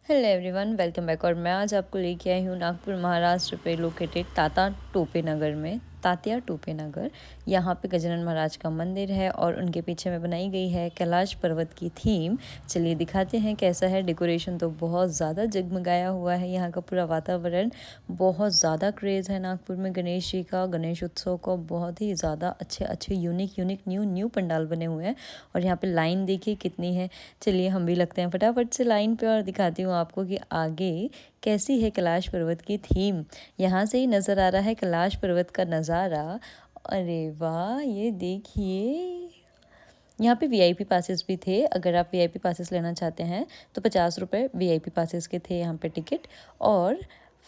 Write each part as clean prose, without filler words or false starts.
Hello everyone, welcome back. और मैं आज आपको लेके आई हूँ नागपुर महाराष्ट्र पे लोकेटेड तात्या टोपे नगर। यहाँ पे गजानन महाराज का मंदिर है और उनके पीछे में बनाई गई है कैलाश पर्वत की थीम। चलिए दिखाते हैं कैसा है। डेकोरेशन तो बहुत ज़्यादा जगमगाया हुआ है। यहाँ का पूरा वातावरण, बहुत ज़्यादा क्रेज़ है नागपुर में गणेश जी का, गणेश उत्सव का। बहुत ही ज़्यादा अच्छे यूनिक न्यू पंडाल बने हुए हैं। और यहाँ पे लाइन देखिए कितनी है। चलिए हम भी लगते हैं फटाफट से लाइन पे और दिखाती हूँ आपको कि आगे कैसी है कैलाश पर्वत की थीम। यहाँ से ही नज़र आ रहा है कैलाश पर्वत का नज़ारा। अरे वाह, ये देखिए। यहाँ पे वीआईपी पासेस भी थे। अगर आप वीआईपी पासेस लेना चाहते हैं तो 50 रुपये वीआईपी पासेस के थे यहाँ पे टिकट। और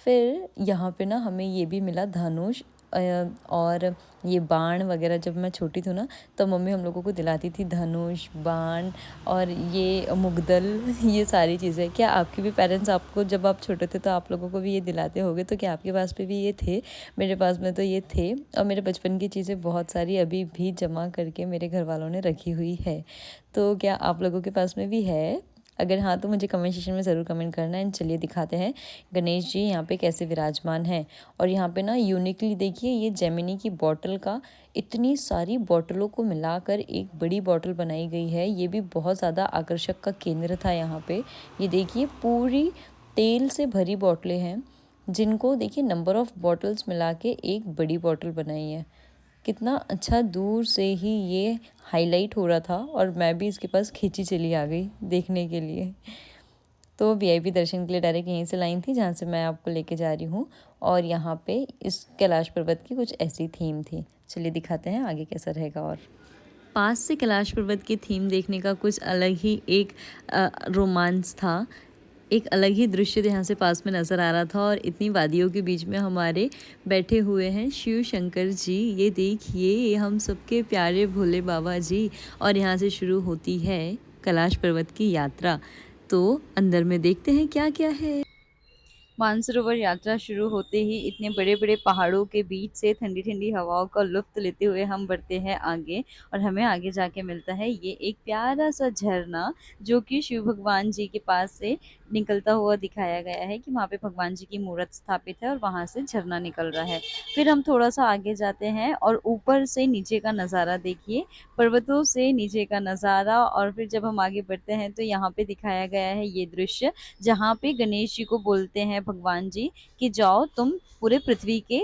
फिर यहाँ पे ना हमें ये भी मिला धनुष और ये बाण वगैरह। जब मैं छोटी थी ना तो मम्मी हम लोगों को दिलाती थी धनुष, बाण और ये मुगदल, ये सारी चीज़ें। क्या आपके भी पेरेंट्स आपको, जब आप छोटे थे तो आप लोगों को भी ये दिलाते होंगे? तो क्या आपके पास पे भी ये थे? मेरे पास में तो ये थे। और मेरे बचपन की चीज़ें बहुत सारी अभी भी जमा करके मेरे घर वालों ने रखी हुई है। तो क्या आप लोगों के पास में भी है? अगर हाँ तो मुझे कमेंट सेक्शन में ज़रूर कमेंट करना है। चलिए दिखाते हैं गणेश जी यहाँ पे कैसे विराजमान हैं। और यहाँ पे ना यूनिकली देखिए, ये जेमिनी की बॉटल का, इतनी सारी बॉटलों को मिलाकर एक बड़ी बॉटल बनाई गई है। ये भी बहुत ज़्यादा आकर्षक का केंद्र था यहाँ पे। ये देखिए पूरी तेल से भरी बॉटलें हैं, जिनको देखिए नंबर ऑफ़ बॉटल्स मिला के एक बड़ी बॉटल बनाई है। कितना अच्छा दूर से ही ये हाईलाइट हो रहा था और मैं भी इसके पास खींची चली आ गई देखने के लिए। तो वीआईपी दर्शन के लिए डायरेक्ट यहीं से लाइन थी जहाँ से मैं आपको लेके जा रही हूँ। और यहाँ पे इस कैलाश पर्वत की कुछ ऐसी थीम थी। चलिए दिखाते हैं आगे कैसा रहेगा। और पास से कैलाश पर्वत की थीम देखने का कुछ अलग ही एक रोमांच था। एक अलग ही दृश्य यहाँ से पास में नज़र आ रहा था। और इतनी वादियों के बीच में हमारे बैठे हुए हैं शिव शंकर जी। ये देखिए, ये हम सबके प्यारे भोले बाबा जी। और यहाँ से शुरू होती है कैलाश पर्वत की यात्रा। तो अंदर में देखते हैं क्या क्या है। मानसरोवर यात्रा शुरू होते ही इतने बड़े बड़े पहाड़ों के बीच से ठंडी ठंडी हवाओं का लुत्फ लेते हुए हम बढ़ते हैं आगे। और हमें आगे जाके मिलता है ये एक प्यारा सा झरना, जो कि शिव भगवान जी के पास से निकलता हुआ दिखाया गया है कि वहाँ पे भगवान जी की मूर्त स्थापित है और वहाँ से झरना निकल रहा है। फिर हम थोड़ा सा आगे जाते हैं और ऊपर से नीचे का नज़ारा देखिए, पर्वतों से नीचे का नज़ारा। और फिर जब हम आगे बढ़ते हैं तो यहाँ पे दिखाया गया है ये दृश्य, जहाँ पे गणेश जी को बोलते हैं भगवान जी कि जाओ तुम पूरे पृथ्वी के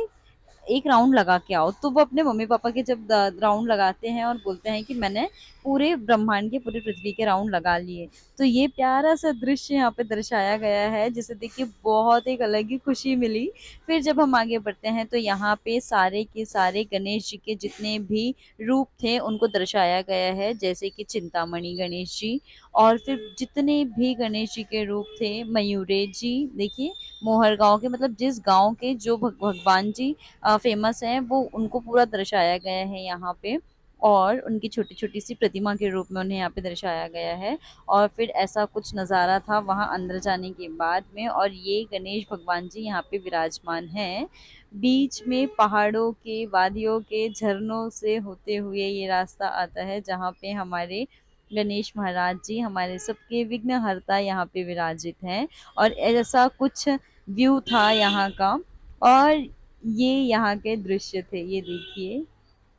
एक राउंड लगा के आओ। तो वो अपने मम्मी पापा के जब राउंड लगाते हैं और बोलते हैं कि मैंने पूरे ब्रह्मांड के, पूरे पृथ्वी के राउंड लगा लिए। तो ये प्यारा सा दृश्य यहाँ पे दर्शाया गया है, जिसे देख के बहुत एक अलग ही खुशी मिली। फिर जब हम आगे बढ़ते हैं तो यहाँ पे सारे के सारे गणेश जी के जितने भी रूप थे उनको दर्शाया गया है, जैसे कि चिंतामणि गणेश जी। और फिर जितने भी गणेश जी के रूप थे, मयूरे जी देखिए, मोहर गांव के, मतलब जिस गांव के जो भगवान जी फेमस हैं, वो उनको पूरा दर्शाया गया है यहाँ पे। और उनकी छोटी छोटी सी प्रतिमा के रूप में उन्हें यहाँ पे दर्शाया गया है। और फिर ऐसा कुछ नज़ारा था वहाँ अंदर जाने के बाद में। और ये गणेश भगवान जी यहाँ पे विराजमान हैं। बीच में पहाड़ों के, वादियों के, झरनों से होते हुए ये रास्ता आता है, जहाँ पे हमारे गणेश महाराज जी, हमारे सबके विघ्नहर्ता, यहाँ पे विराजित हैं। और ऐसा कुछ व्यू था यहाँ का। और ये यहाँ के दृश्य थे, ये देखिए।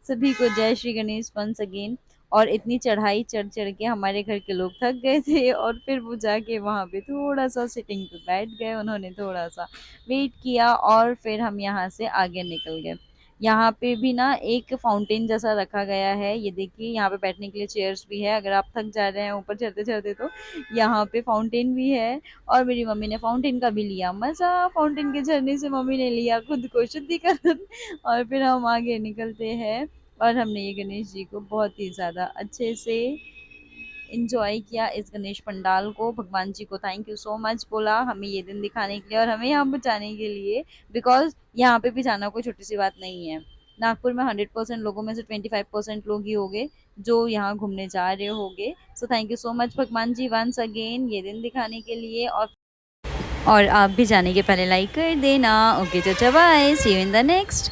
सभी को जय श्री गणेश वंस अगेन। और इतनी चढ़ाई चढ़ चढ़ के हमारे घर के लोग थक गए थे और फिर वो जाके वहाँ पे थोड़ा सा सिटिंग पे बैठ गए, उन्होंने थोड़ा सा वेट किया और फिर हम यहाँ से आगे निकल गए। यहाँ पे भी ना एक फाउंटेन जैसा रखा गया है, ये देखिए, यहाँ पे बैठने के लिए चेयर्स भी है। अगर आप थक जा रहे हैं ऊपर चढ़ते चढ़ते तो यहाँ पे फाउंटेन भी है। और मेरी मम्मी ने फाउंटेन का भी लिया मजा, फाउंटेन के झरने से मम्मी ने लिया खुद को शुद्धिकरण। और फिर हम आगे निकलते हैं। और हमने ये गणेश जी को बहुत ही ज़्यादा अच्छे से इंजॉय किया, इस गणेश पंडाल को। भगवान जी को थैंक यू सो मच बोला हमें ये दिन दिखाने के लिए और हमें यहाँ पहुँचाने के लिए। बिकॉज यहाँ पे भी जाना कोई छोटी सी बात नहीं है। नागपुर में 100% लोगों में से 25% लोग ही होंगे जो यहाँ घूमने जा रहे होंगे। So thank you so much भगवान जी वंस अगेन ये दिन दिखाने के लिए। और आप भी जाने के पहले लाइक कर देना। ओके चाचा, bye, see you in the next.